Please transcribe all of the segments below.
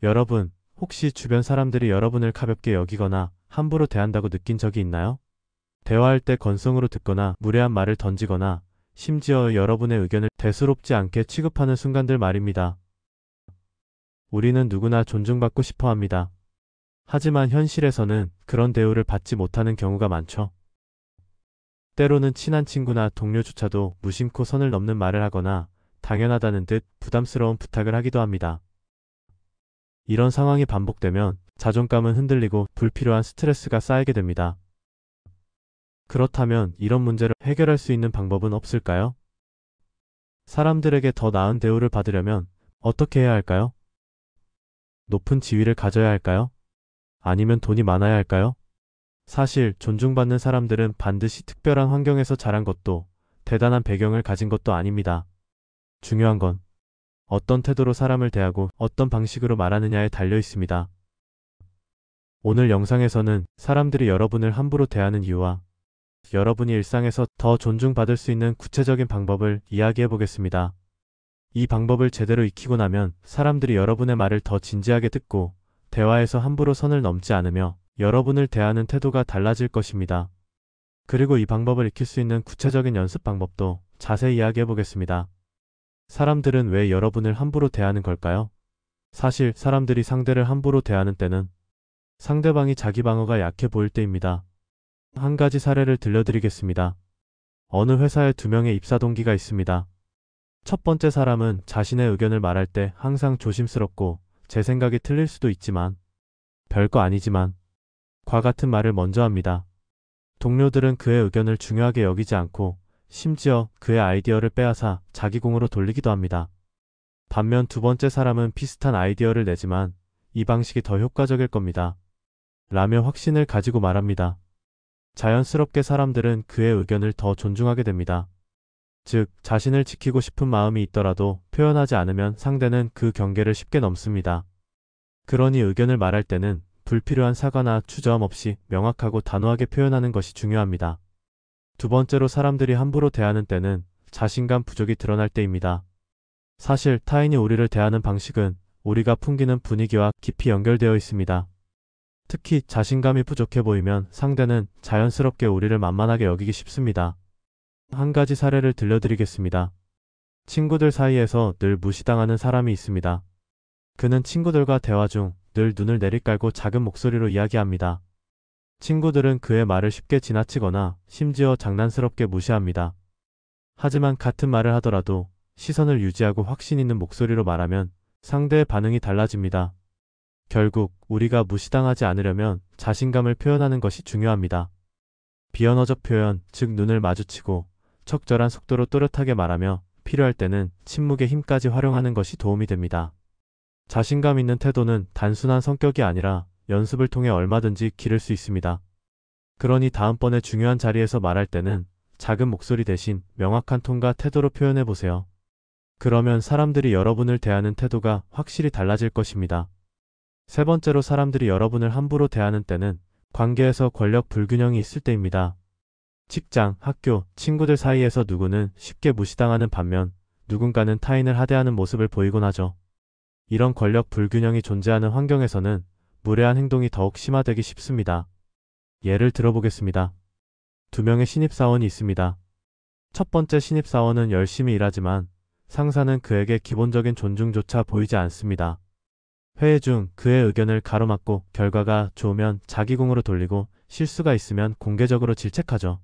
여러분, 혹시 주변 사람들이 여러분을 가볍게 여기거나 함부로 대한다고 느낀 적이 있나요? 대화할 때 건성으로 듣거나 무례한 말을 던지거나 심지어 여러분의 의견을 대수롭지 않게 취급하는 순간들 말입니다. 우리는 누구나 존중받고 싶어 합니다. 하지만 현실에서는 그런 대우를 받지 못하는 경우가 많죠. 때로는 친한 친구나 동료조차도 무심코 선을 넘는 말을 하거나 당연하다는 듯 부담스러운 부탁을 하기도 합니다. 이런 상황이 반복되면 자존감은 흔들리고 불필요한 스트레스가 쌓이게 됩니다. 그렇다면 이런 문제를 해결할 수 있는 방법은 없을까요? 사람들에게 더 나은 대우를 받으려면 어떻게 해야 할까요? 높은 지위를 가져야 할까요? 아니면 돈이 많아야 할까요? 사실 존중받는 사람들은 반드시 특별한 환경에서 자란 것도 대단한 배경을 가진 것도 아닙니다. 중요한 건 어떤 태도로 사람을 대하고 어떤 방식으로 말하느냐에 달려 있습니다. 오늘 영상에서는 사람들이 여러분을 함부로 대하는 이유와 여러분이 일상에서 더 존중받을 수 있는 구체적인 방법을 이야기해 보겠습니다. 이 방법을 제대로 익히고 나면 사람들이 여러분의 말을 더 진지하게 듣고 대화에서 함부로 선을 넘지 않으며 여러분을 대하는 태도가 달라질 것입니다. 그리고 이 방법을 익힐 수 있는 구체적인 연습 방법도 자세히 이야기해 보겠습니다. 사람들은 왜 여러분을 함부로 대하는 걸까요? 사실 사람들이 상대를 함부로 대하는 때는 상대방이 자기 방어가 약해 보일 때입니다. 한 가지 사례를 들려드리겠습니다. 어느 회사에 두 명의 입사 동기가 있습니다. 첫 번째 사람은 자신의 의견을 말할 때 항상 조심스럽고 제 생각이 틀릴 수도 있지만 별거 아니지만 과 같은 말을 먼저 합니다. 동료들은 그의 의견을 중요하게 여기지 않고 심지어 그의 아이디어를 빼앗아 자기 공으로 돌리기도 합니다. 반면 두 번째 사람은 비슷한 아이디어를 내지만 이 방식이 더 효과적일 겁니다. 라며 확신을 가지고 말합니다. 자연스럽게 사람들은 그의 의견을 더 존중하게 됩니다. 즉, 자신을 지키고 싶은 마음이 있더라도 표현하지 않으면 상대는 그 경계를 쉽게 넘습니다. 그러니 의견을 말할 때는 불필요한 사과나 추저함 없이 명확하고 단호하게 표현하는 것이 중요합니다. 두 번째로 사람들이 함부로 대하는 때는 자신감 부족이 드러날 때입니다. 사실 타인이 우리를 대하는 방식은 우리가 풍기는 분위기와 깊이 연결되어 있습니다. 특히 자신감이 부족해 보이면 상대는 자연스럽게 우리를 만만하게 여기기 쉽습니다. 한 가지 사례를 들려드리겠습니다. 친구들 사이에서 늘 무시당하는 사람이 있습니다. 그는 친구들과 대화 중 늘 눈을 내리깔고 작은 목소리로 이야기합니다. 친구들은 그의 말을 쉽게 지나치거나 심지어 장난스럽게 무시합니다. 하지만 같은 말을 하더라도 시선을 유지하고 확신 있는 목소리로 말하면 상대의 반응이 달라집니다. 결국 우리가 무시당하지 않으려면 자신감을 표현하는 것이 중요합니다. 비언어적 표현, 즉 눈을 마주치고 적절한 속도로 또렷하게 말하며 필요할 때는 침묵의 힘까지 활용하는 것이 도움이 됩니다. 자신감 있는 태도는 단순한 성격이 아니라 연습을 통해 얼마든지 기를 수 있습니다. 그러니 다음번에 중요한 자리에서 말할 때는 작은 목소리 대신 명확한 톤과 태도로 표현해 보세요. 그러면 사람들이 여러분을 대하는 태도가 확실히 달라질 것입니다. 세 번째로 사람들이 여러분을 함부로 대하는 때는 관계에서 권력 불균형이 있을 때입니다. 직장, 학교, 친구들 사이에서 누구는 쉽게 무시당하는 반면 누군가는 타인을 하대하는 모습을 보이곤 하죠. 이런 권력 불균형이 존재하는 환경에서는 무례한 행동이 더욱 심화되기 쉽습니다. 예를 들어보겠습니다. 두 명의 신입사원이 있습니다. 첫 번째 신입사원은 열심히 일하지만 상사는 그에게 기본적인 존중조차 보이지 않습니다. 회의 중 그의 의견을 가로막고 결과가 좋으면 자기 공으로 돌리고 실수가 있으면 공개적으로 질책하죠.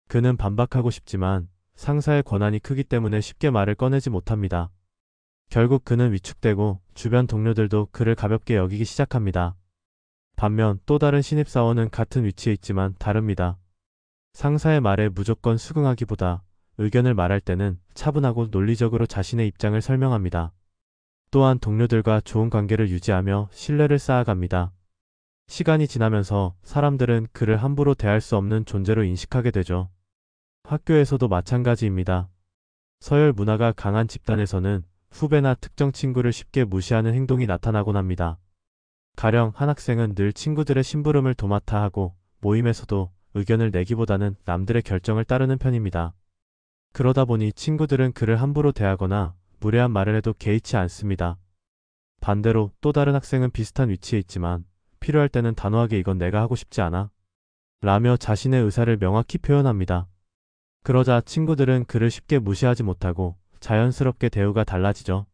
그는 반박하고 싶지만 상사의 권한이 크기 때문에 쉽게 말을 꺼내지 못합니다. 결국 그는 위축되고 주변 동료들도 그를 가볍게 여기기 시작합니다. 반면 또 다른 신입사원은 같은 위치에 있지만 다릅니다. 상사의 말에 무조건 수긍하기보다 의견을 말할 때는 차분하고 논리적으로 자신의 입장을 설명합니다. 또한 동료들과 좋은 관계를 유지하며 신뢰를 쌓아갑니다. 시간이 지나면서 사람들은 그를 함부로 대할 수 없는 존재로 인식하게 되죠. 학교에서도 마찬가지입니다. 서열 문화가 강한 집단에서는 후배나 특정 친구를 쉽게 무시하는 행동이 나타나곤 합니다. 가령 한 학생은 늘 친구들의 심부름을 도맡아 하고 모임에서도 의견을 내기보다는 남들의 결정을 따르는 편입니다. 그러다 보니 친구들은 그를 함부로 대하거나 무례한 말을 해도 개의치 않습니다. 반대로 또 다른 학생은 비슷한 위치에 있지만 필요할 때는 단호하게 이건 내가 하고 싶지 않아 라며 자신의 의사를 명확히 표현합니다. 그러자 친구들은 그를 쉽게 무시하지 못하고 자연스럽게 대우가 달라지죠.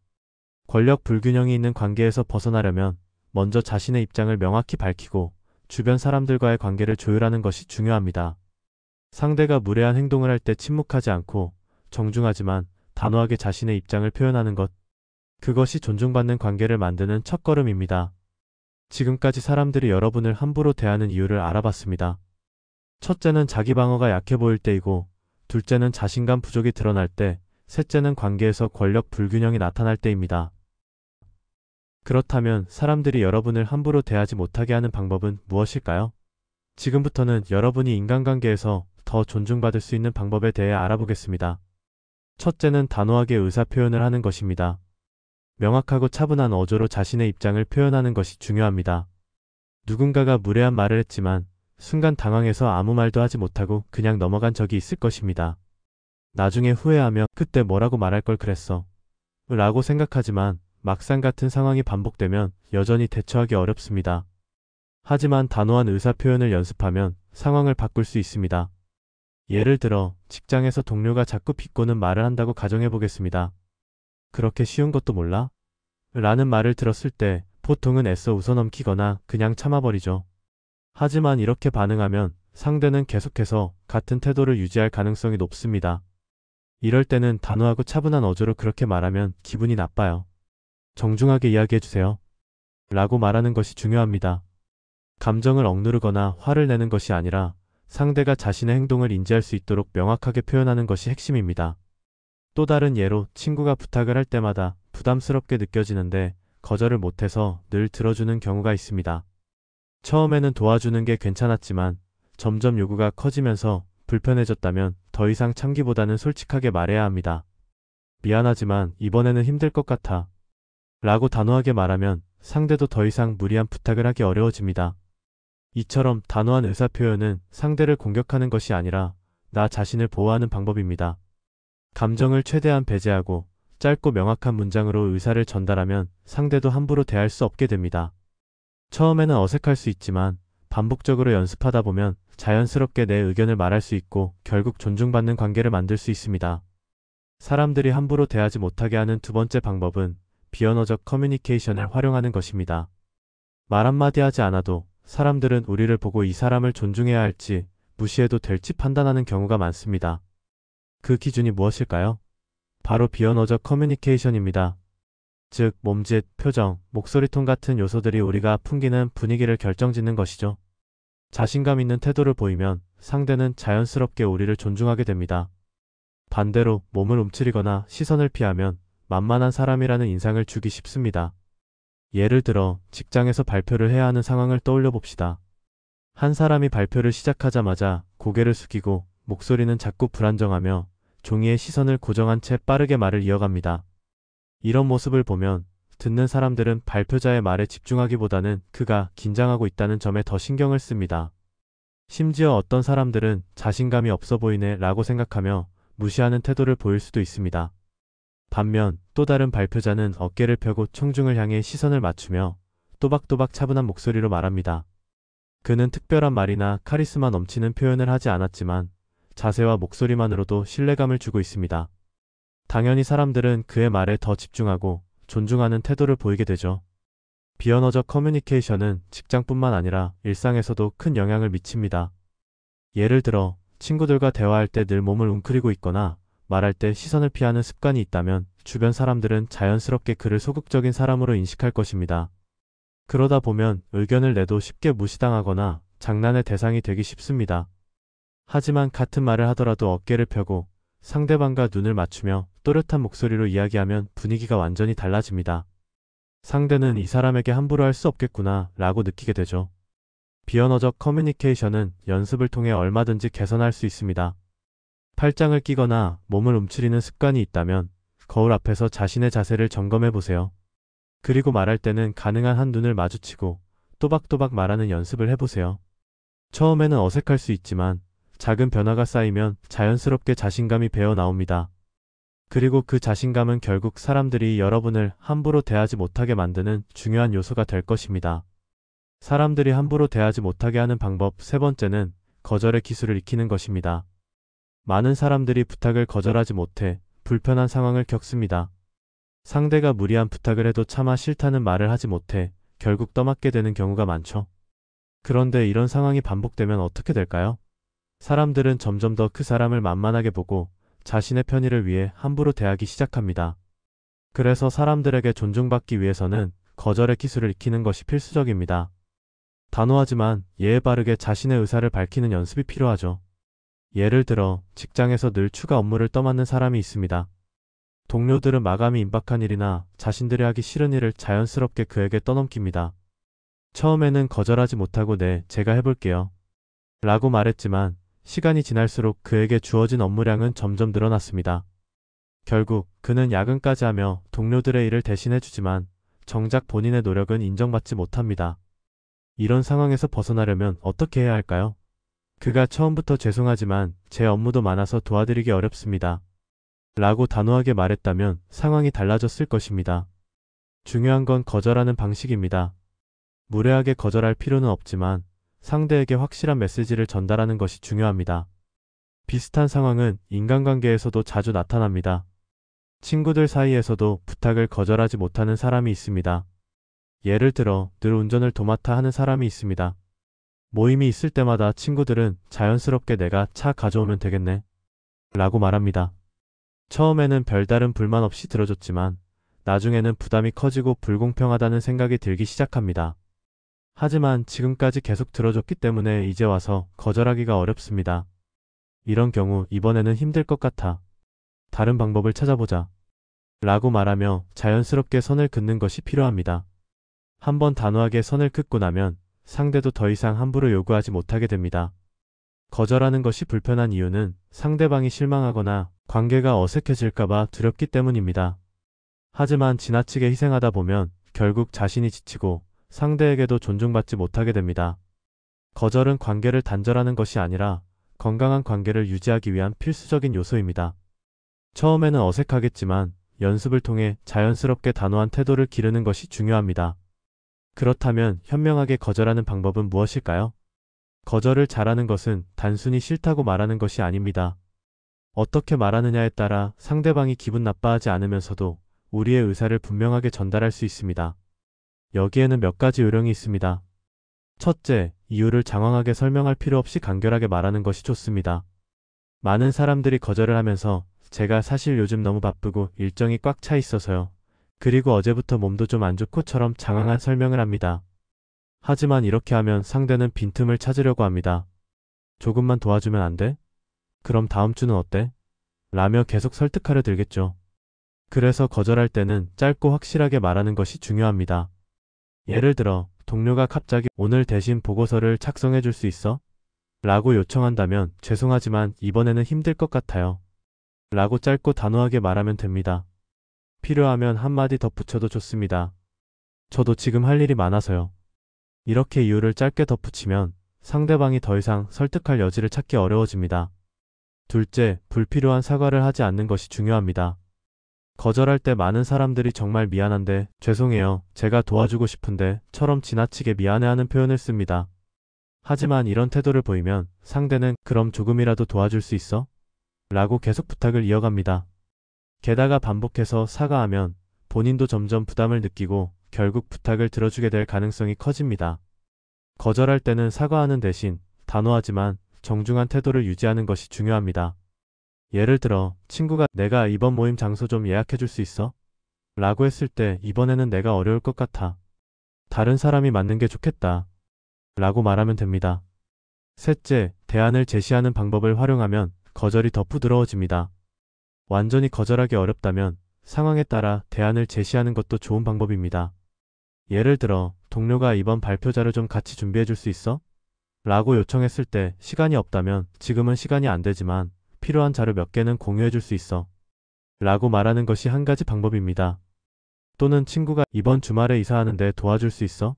권력 불균형이 있는 관계에서 벗어나려면 먼저 자신의 입장을 명확히 밝히고 주변 사람들과의 관계를 조율하는 것이 중요합니다. 상대가 무례한 행동을 할 때 침묵하지 않고 정중하지만 단호하게 자신의 입장을 표현하는 것. 그것이 존중받는 관계를 만드는 첫걸음입니다. 지금까지 사람들이 여러분을 함부로 대하는 이유를 알아봤습니다. 첫째는 자기 방어가 약해 보일 때이고, 둘째는 자신감 부족이 드러날 때, 셋째는 관계에서 권력 불균형이 나타날 때입니다. 그렇다면 사람들이 여러분을 함부로 대하지 못하게 하는 방법은 무엇일까요? 지금부터는 여러분이 인간관계에서 더 존중받을 수 있는 방법에 대해 알아보겠습니다. 첫째는 단호하게 의사표현을 하는 것입니다. 명확하고 차분한 어조로 자신의 입장을 표현하는 것이 중요합니다. 누군가가 무례한 말을 했지만 순간 당황해서 아무 말도 하지 못하고 그냥 넘어간 적이 있을 것입니다. 나중에 후회하며 그때 뭐라고 말할 걸 그랬어 라고 생각하지만 막상 같은 상황이 반복되면 여전히 대처하기 어렵습니다. 하지만 단호한 의사표현을 연습하면 상황을 바꿀 수 있습니다. 예를 들어 직장에서 동료가 자꾸 비꼬는 말을 한다고 가정해 보겠습니다. 그렇게 쉬운 것도 몰라? 라는 말을 들었을 때 보통은 애써 웃어넘기거나 그냥 참아버리죠. 하지만 이렇게 반응하면 상대는 계속해서 같은 태도를 유지할 가능성이 높습니다. 이럴 때는 단호하고 차분한 어조로 그렇게 말하면 기분이 나빠요. 정중하게 이야기해주세요. 라고 말하는 것이 중요합니다. 감정을 억누르거나 화를 내는 것이 아니라 상대가 자신의 행동을 인지할 수 있도록 명확하게 표현하는 것이 핵심입니다. 또 다른 예로 친구가 부탁을 할 때마다 부담스럽게 느껴지는데 거절을 못해서 늘 들어주는 경우가 있습니다. 처음에는 도와주는 게 괜찮았지만 점점 요구가 커지면서 불편해졌다면 더 이상 참기보다는 솔직하게 말해야 합니다. 미안하지만 이번에는 힘들 것 같아. 라고 단호하게 말하면 상대도 더 이상 무리한 부탁을 하기 어려워집니다. 이처럼 단호한 의사표현은 상대를 공격하는 것이 아니라 나 자신을 보호하는 방법입니다. 감정을 최대한 배제하고 짧고 명확한 문장으로 의사를 전달하면 상대도 함부로 대할 수 없게 됩니다. 처음에는 어색할 수 있지만 반복적으로 연습하다 보면 자연스럽게 내 의견을 말할 수 있고 결국 존중받는 관계를 만들 수 있습니다. 사람들이 함부로 대하지 못하게 하는 두 번째 방법은 비언어적 커뮤니케이션을 활용하는 것입니다. 말 한마디 하지 않아도 사람들은 우리를 보고 이 사람을 존중해야 할지 무시해도 될지 판단하는 경우가 많습니다. 그 기준이 무엇일까요? 바로 비언어적 커뮤니케이션입니다. 즉, 몸짓, 표정, 목소리 톤 같은 요소들이 우리가 풍기는 분위기를 결정짓는 것이죠. 자신감 있는 태도를 보이면 상대는 자연스럽게 우리를 존중하게 됩니다. 반대로 몸을 움츠리거나 시선을 피하면 만만한 사람이라는 인상을 주기 쉽습니다. 예를 들어 직장에서 발표를 해야 하는 상황을 떠올려 봅시다. 한 사람이 발표를 시작하자마자 고개를 숙이고 목소리는 자꾸 불안정하며 종이에 시선을 고정한 채 빠르게 말을 이어갑니다. 이런 모습을 보면 듣는 사람들은 발표자의 말에 집중하기보다는 그가 긴장하고 있다는 점에 더 신경을 씁니다. 심지어 어떤 사람들은 자신감이 없어 보이네 라고 생각하며 무시하는 태도를 보일 수도 있습니다. 반면 또 다른 발표자는 어깨를 펴고 청중을 향해 시선을 맞추며 또박또박 차분한 목소리로 말합니다. 그는 특별한 말이나 카리스마 넘치는 표현을 하지 않았지만 자세와 목소리만으로도 신뢰감을 주고 있습니다. 당연히 사람들은 그의 말에 더 집중하고 존중하는 태도를 보이게 되죠. 비언어적 커뮤니케이션은 직장뿐만 아니라 일상에서도 큰 영향을 미칩니다. 예를 들어 친구들과 대화할 때 늘 몸을 웅크리고 있거나 말할 때 시선을 피하는 습관이 있다면 주변 사람들은 자연스럽게 그를 소극적인 사람으로 인식할 것입니다. 그러다 보면 의견을 내도 쉽게 무시당하거나 장난의 대상이 되기 쉽습니다. 하지만 같은 말을 하더라도 어깨를 펴고 상대방과 눈을 맞추며 또렷한 목소리로 이야기하면 분위기가 완전히 달라집니다. 상대는 이 사람에게 함부로 할 수 없겠구나 라고 느끼게 되죠. 비언어적 커뮤니케이션은 연습을 통해 얼마든지 개선할 수 있습니다. 팔짱을 끼거나 몸을 움츠리는 습관이 있다면 거울 앞에서 자신의 자세를 점검해 보세요. 그리고 말할 때는 가능한 한 눈을 마주치고 또박또박 말하는 연습을 해보세요. 처음에는 어색할 수 있지만 작은 변화가 쌓이면 자연스럽게 자신감이 배어 나옵니다. 그리고 그 자신감은 결국 사람들이 여러분을 함부로 대하지 못하게 만드는 중요한 요소가 될 것입니다. 사람들이 함부로 대하지 못하게 하는 방법 세 번째는 거절의 기술을 익히는 것입니다. 많은 사람들이 부탁을 거절하지 못해 불편한 상황을 겪습니다. 상대가 무리한 부탁을 해도 차마 싫다는 말을 하지 못해 결국 떠맡게 되는 경우가 많죠. 그런데 이런 상황이 반복되면 어떻게 될까요? 사람들은 점점 더 그 사람을 만만하게 보고 자신의 편의를 위해 함부로 대하기 시작합니다. 그래서 사람들에게 존중받기 위해서는 거절의 기술을 익히는 것이 필수적입니다. 단호하지만 예의 바르게 자신의 의사를 밝히는 연습이 필요하죠. 예를 들어 직장에서 늘 추가 업무를 떠맡는 사람이 있습니다. 동료들은 마감이 임박한 일이나 자신들이 하기 싫은 일을 자연스럽게 그에게 떠넘깁니다. 처음에는 거절하지 못하고 네, 제가 해볼게요. 라고 말했지만 시간이 지날수록 그에게 주어진 업무량은 점점 늘어났습니다. 결국 그는 야근까지 하며 동료들의 일을 대신해주지만 정작 본인의 노력은 인정받지 못합니다. 이런 상황에서 벗어나려면 어떻게 해야 할까요? 그가 처음부터 죄송하지만 제 업무도 많아서 도와드리기 어렵습니다. 라고 단호하게 말했다면 상황이 달라졌을 것입니다. 중요한 건 거절하는 방식입니다. 무례하게 거절할 필요는 없지만 상대에게 확실한 메시지를 전달하는 것이 중요합니다. 비슷한 상황은 인간관계에서도 자주 나타납니다. 친구들 사이에서도 부탁을 거절하지 못하는 사람이 있습니다. 예를 들어 늘 운전을 도맡아 하는 사람이 있습니다. 모임이 있을 때마다 친구들은 자연스럽게 내가 차 가져오면 되겠네 라고 말합니다. 처음에는 별다른 불만 없이 들어줬지만 나중에는 부담이 커지고 불공평하다는 생각이 들기 시작합니다. 하지만 지금까지 계속 들어줬기 때문에 이제 와서 거절하기가 어렵습니다. 이런 경우 이번에는 힘들 것 같아. 다른 방법을 찾아보자. 라고 말하며 자연스럽게 선을 긋는 것이 필요합니다. 한번 단호하게 선을 긋고 나면 상대도 더 이상 함부로 요구하지 못하게 됩니다. 거절하는 것이 불편한 이유는 상대방이 실망하거나 관계가 어색해질까봐 두렵기 때문입니다. 하지만 지나치게 희생하다 보면 결국 자신이 지치고 상대에게도 존중받지 못하게 됩니다. 거절은 관계를 단절하는 것이 아니라 건강한 관계를 유지하기 위한 필수적인 요소입니다. 처음에는 어색하겠지만 연습을 통해 자연스럽게 단호한 태도를 기르는 것이 중요합니다. 그렇다면 현명하게 거절하는 방법은 무엇일까요? 거절을 잘하는 것은 단순히 싫다고 말하는 것이 아닙니다. 어떻게 말하느냐에 따라 상대방이 기분 나빠하지 않으면서도 우리의 의사를 분명하게 전달할 수 있습니다. 여기에는 몇 가지 요령이 있습니다. 첫째, 이유를 장황하게 설명할 필요 없이 간결하게 말하는 것이 좋습니다. 많은 사람들이 거절을 하면서 제가 사실 요즘 너무 바쁘고 일정이 꽉 차 있어서요. 그리고 어제부터 몸도 좀 안 좋고처럼 장황한 설명을 합니다. 하지만 이렇게 하면 상대는 빈틈을 찾으려고 합니다. 조금만 도와주면 안 돼? 그럼 다음 주는 어때? 라며 계속 설득하려 들겠죠. 그래서 거절할 때는 짧고 확실하게 말하는 것이 중요합니다. 예를 들어 동료가 갑자기 오늘 대신 보고서를 착성해 줄 수 있어? 라고 요청한다면 죄송하지만 이번에는 힘들 것 같아요. 라고 짧고 단호하게 말하면 됩니다. 필요하면 한마디 덧붙여도 좋습니다. 저도 지금 할 일이 많아서요. 이렇게 이유를 짧게 덧붙이면 상대방이 더 이상 설득할 여지를 찾기 어려워집니다. 둘째, 불필요한 사과를 하지 않는 것이 중요합니다. 거절할 때 많은 사람들이 정말 미안한데, 죄송해요, 제가 도와주고 싶은데 처럼 지나치게 미안해하는 표현을 씁니다. 하지만 이런 태도를 보이면 상대는 그럼 조금이라도 도와줄 수 있어? 라고 계속 부탁을 이어갑니다. 게다가 반복해서 사과하면 본인도 점점 부담을 느끼고 결국 부탁을 들어주게 될 가능성이 커집니다. 거절할 때는 사과하는 대신 단호하지만 정중한 태도를 유지하는 것이 중요합니다. 예를 들어 친구가 내가 이번 모임 장소 좀 예약해 줄 수 있어? 라고 했을 때 이번에는 내가 어려울 것 같아. 다른 사람이 맞는 게 좋겠다. 라고 말하면 됩니다. 셋째, 대안을 제시하는 방법을 활용하면 거절이 더 부드러워집니다. 완전히 거절하기 어렵다면 상황에 따라 대안을 제시하는 것도 좋은 방법입니다. 예를 들어 동료가 이번 발표 자료 좀 같이 준비해 줄 수 있어? 라고 요청했을 때 시간이 없다면 지금은 시간이 안 되지만 필요한 자료 몇 개는 공유해 줄 수 있어. 라고 말하는 것이 한 가지 방법입니다. 또는 친구가 이번 주말에 이사하는데 도와줄 수 있어?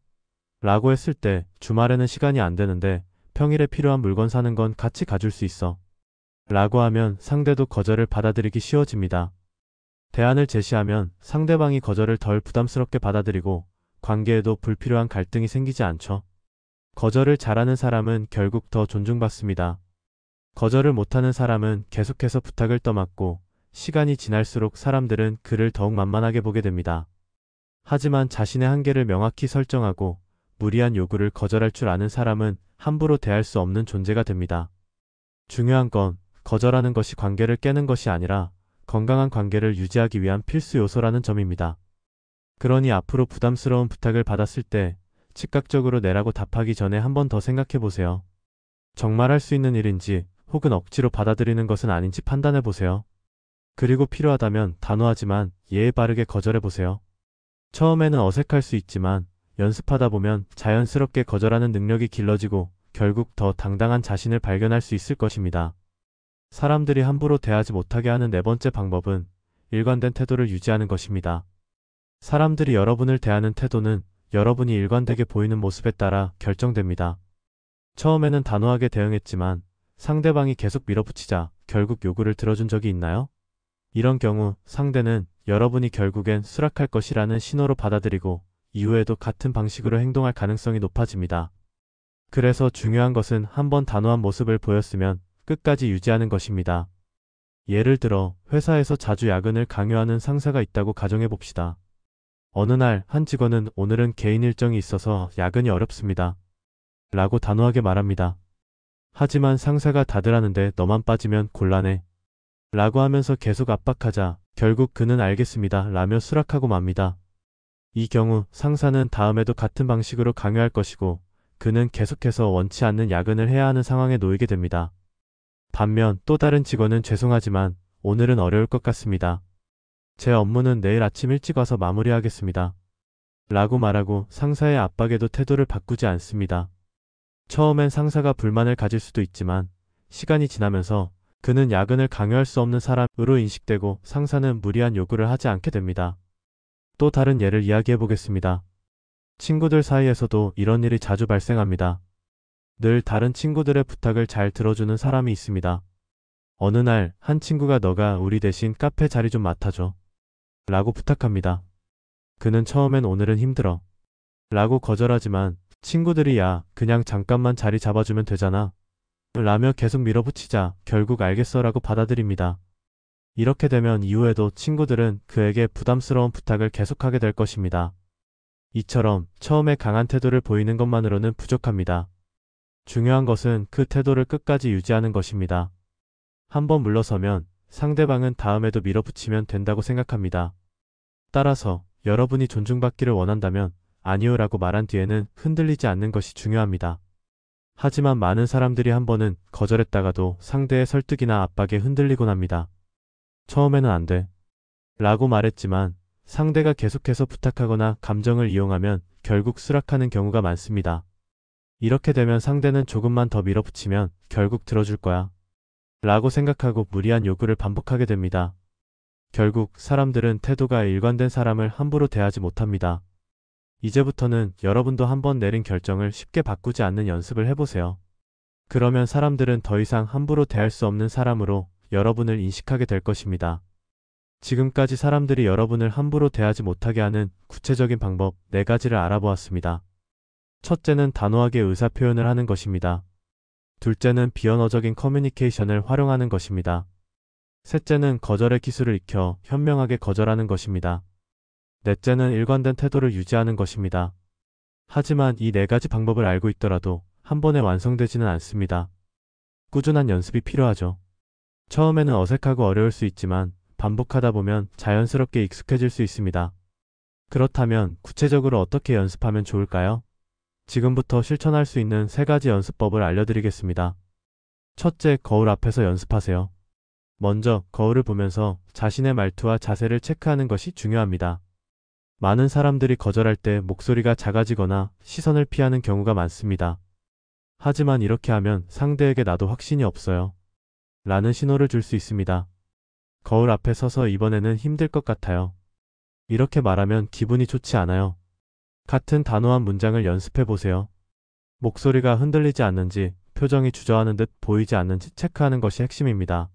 라고 했을 때 주말에는 시간이 안 되는데 평일에 필요한 물건 사는 건 같이 가줄 수 있어. 라고 하면 상대도 거절을 받아들이기 쉬워집니다. 대안을 제시하면 상대방이 거절을 덜 부담스럽게 받아들이고 관계에도 불필요한 갈등이 생기지 않죠. 거절을 잘하는 사람은 결국 더 존중받습니다. 거절을 못하는 사람은 계속해서 부탁을 떠맡고 시간이 지날수록 사람들은 그를 더욱 만만하게 보게 됩니다. 하지만 자신의 한계를 명확히 설정하고 무리한 요구를 거절할 줄 아는 사람은 함부로 대할 수 없는 존재가 됩니다. 중요한 건 거절하는 것이 관계를 깨는 것이 아니라 건강한 관계를 유지하기 위한 필수 요소라는 점입니다. 그러니 앞으로 부담스러운 부탁을 받았을 때 즉각적으로 내라고 답하기 전에 한 번 더 생각해 보세요. 정말 할 수 있는 일인지 혹은 억지로 받아들이는 것은 아닌지 판단해 보세요. 그리고 필요하다면 단호하지만 예의 바르게 거절해 보세요. 처음에는 어색할 수 있지만 연습하다 보면 자연스럽게 거절하는 능력이 길러지고 결국 더 당당한 자신을 발견할 수 있을 것입니다. 사람들이 함부로 대하지 못하게 하는 네 번째 방법은 일관된 태도를 유지하는 것입니다. 사람들이 여러분을 대하는 태도는 여러분이 일관되게 보이는 모습에 따라 결정됩니다. 처음에는 단호하게 대응했지만 상대방이 계속 밀어붙이자 결국 요구를 들어준 적이 있나요? 이런 경우 상대는 여러분이 결국엔 수락할 것이라는 신호로 받아들이고 이후에도 같은 방식으로 행동할 가능성이 높아집니다. 그래서 중요한 것은 한번 단호한 모습을 보였으면 끝까지 유지하는 것입니다. 예를 들어 회사에서 자주 야근을 강요하는 상사가 있다고 가정해 봅시다. 어느 날 한 직원은 오늘은 개인 일정이 있어서 야근이 어렵습니다. 라고 단호하게 말합니다. 하지만 상사가 다들 하는데 너만 빠지면 곤란해. 라고 하면서 계속 압박하자 결국 그는 알겠습니다. 라며 수락하고 맙니다. 이 경우 상사는 다음에도 같은 방식으로 강요할 것이고 그는 계속해서 원치 않는 야근을 해야 하는 상황에 놓이게 됩니다. 반면 또 다른 직원은 죄송하지만 오늘은 어려울 것 같습니다. 제 업무는 내일 아침 일찍 와서 마무리하겠습니다. 라고 말하고 상사의 압박에도 태도를 바꾸지 않습니다. 처음엔 상사가 불만을 가질 수도 있지만 시간이 지나면서 그는 야근을 강요할 수 없는 사람으로 인식되고 상사는 무리한 요구를 하지 않게 됩니다. 또 다른 예를 이야기해 보겠습니다. 친구들 사이에서도 이런 일이 자주 발생합니다. 늘 다른 친구들의 부탁을 잘 들어주는 사람이 있습니다. 어느 날 한 친구가 너가 우리 대신 카페 자리 좀 맡아줘. 라고 부탁합니다. 그는 처음엔 오늘은 힘들어. 라고 거절하지만 친구들이 야, 그냥 잠깐만 자리 잡아주면 되잖아. 라며 계속 밀어붙이자 결국 알겠어 라고 받아들입니다. 이렇게 되면 이후에도 친구들은 그에게 부담스러운 부탁을 계속하게 될 것입니다. 이처럼 처음에 강한 태도를 보이는 것만으로는 부족합니다. 중요한 것은 그 태도를 끝까지 유지하는 것입니다. 한번 물러서면 상대방은 다음에도 밀어붙이면 된다고 생각합니다. 따라서 여러분이 존중받기를 원한다면 아니요라고 말한 뒤에는 흔들리지 않는 것이 중요합니다. 하지만 많은 사람들이 한 번은 거절했다가도 상대의 설득이나 압박에 흔들리곤 합니다. 처음에는 안 돼. 라고 말했지만 상대가 계속해서 부탁하거나 감정을 이용하면 결국 수락하는 경우가 많습니다. 이렇게 되면 상대는 조금만 더 밀어붙이면 결국 들어줄 거야. 라고 생각하고 무리한 요구를 반복하게 됩니다. 결국 사람들은 태도가 일관된 사람을 함부로 대하지 못합니다. 이제부터는 여러분도 한번 내린 결정을 쉽게 바꾸지 않는 연습을 해보세요. 그러면 사람들은 더 이상 함부로 대할 수 없는 사람으로 여러분을 인식하게 될 것입니다. 지금까지 사람들이 여러분을 함부로 대하지 못하게 하는 구체적인 방법 4가지를 알아보았습니다. 첫째는 단호하게 의사표현을 하는 것입니다. 둘째는 비언어적인 커뮤니케이션을 활용하는 것입니다. 셋째는 거절의 기술을 익혀 현명하게 거절하는 것입니다. 넷째는 일관된 태도를 유지하는 것입니다. 하지만 이 4가지 방법을 알고 있더라도 한 번에 완성되지는 않습니다. 꾸준한 연습이 필요하죠. 처음에는 어색하고 어려울 수 있지만 반복하다 보면 자연스럽게 익숙해질 수 있습니다. 그렇다면 구체적으로 어떻게 연습하면 좋을까요? 지금부터 실천할 수 있는 3가지 연습법을 알려드리겠습니다. 첫째, 거울 앞에서 연습하세요. 먼저 거울을 보면서 자신의 말투와 자세를 체크하는 것이 중요합니다. 많은 사람들이 거절할 때 목소리가 작아지거나 시선을 피하는 경우가 많습니다. 하지만 이렇게 하면 상대에게 나도 확신이 없어요. 라는 신호를 줄 수 있습니다. 거울 앞에 서서 이번에는 힘들 것 같아요. 이렇게 말하면 기분이 좋지 않아요. 같은 단호한 문장을 연습해 보세요. 목소리가 흔들리지 않는지, 표정이 주저하는 듯 보이지 않는지 체크하는 것이 핵심입니다.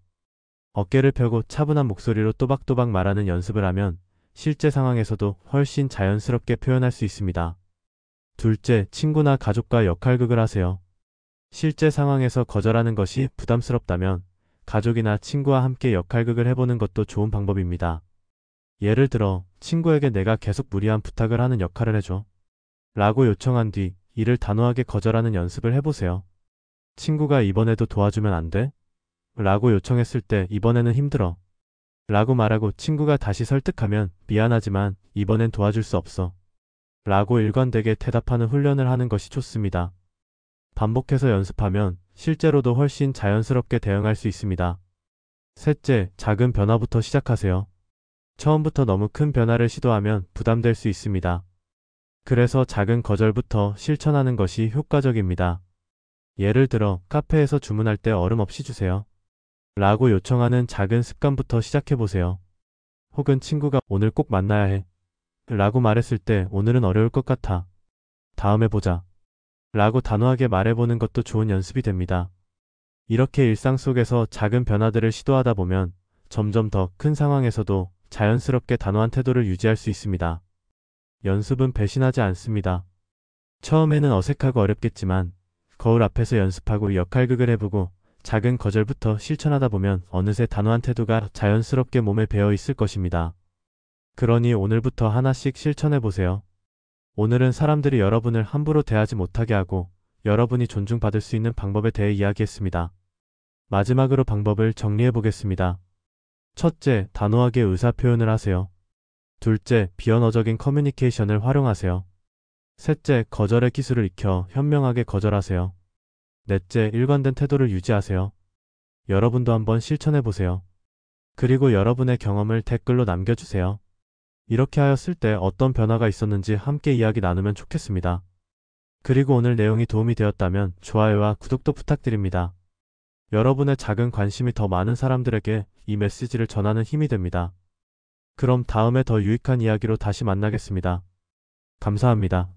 어깨를 펴고 차분한 목소리로 또박또박 말하는 연습을 하면 실제 상황에서도 훨씬 자연스럽게 표현할 수 있습니다. 둘째, 친구나 가족과 역할극을 하세요. 실제 상황에서 거절하는 것이 부담스럽다면 가족이나 친구와 함께 역할극을 해보는 것도 좋은 방법입니다. 예를 들어, 친구에게 내가 계속 무리한 부탁을 하는 역할을 해줘. 라고 요청한 뒤 이를 단호하게 거절하는 연습을 해보세요. 친구가 이번에도 도와주면 안 돼? 라고 요청했을 때 이번에는 힘들어. 라고 말하고 친구가 다시 설득하면 미안하지만 이번엔 도와줄 수 없어. 라고 일관되게 대답하는 훈련을 하는 것이 좋습니다. 반복해서 연습하면 실제로도 훨씬 자연스럽게 대응할 수 있습니다. 셋째, 작은 변화부터 시작하세요. 처음부터 너무 큰 변화를 시도하면 부담될 수 있습니다. 그래서 작은 거절부터 실천하는 것이 효과적입니다. 예를 들어 카페에서 주문할 때 얼음 없이 주세요. 라고 요청하는 작은 습관부터 시작해보세요. 혹은 친구가 오늘 꼭 만나야 해. 라고 말했을 때 오늘은 어려울 것 같아. 다음에 보자. 라고 단호하게 말해보는 것도 좋은 연습이 됩니다. 이렇게 일상 속에서 작은 변화들을 시도하다 보면 점점 더 큰 상황에서도 자연스럽게 단호한 태도를 유지할 수 있습니다. 연습은 배신하지 않습니다. 처음에는 어색하고 어렵겠지만 거울 앞에서 연습하고 역할극을 해보고 작은 거절부터 실천하다 보면 어느새 단호한 태도가 자연스럽게 몸에 배어 있을 것입니다. 그러니 오늘부터 하나씩 실천해보세요. 오늘은 사람들이 여러분을 함부로 대하지 못하게 하고 여러분이 존중받을 수 있는 방법에 대해 이야기했습니다. 마지막으로 방법을 정리해보겠습니다. 첫째, 단호하게 의사표현을 하세요. 둘째, 비언어적인 커뮤니케이션을 활용하세요. 셋째, 거절의 기술을 익혀 현명하게 거절하세요. 넷째, 일관된 태도를 유지하세요. 여러분도 한번 실천해보세요. 그리고 여러분의 경험을 댓글로 남겨주세요. 이렇게 하였을 때 어떤 변화가 있었는지 함께 이야기 나누면 좋겠습니다. 그리고 오늘 내용이 도움이 되었다면 좋아요와 구독도 부탁드립니다. 여러분의 작은 관심이 더 많은 사람들에게 이 메시지를 전하는 힘이 됩니다. 그럼 다음에 더 유익한 이야기로 다시 만나겠습니다. 감사합니다.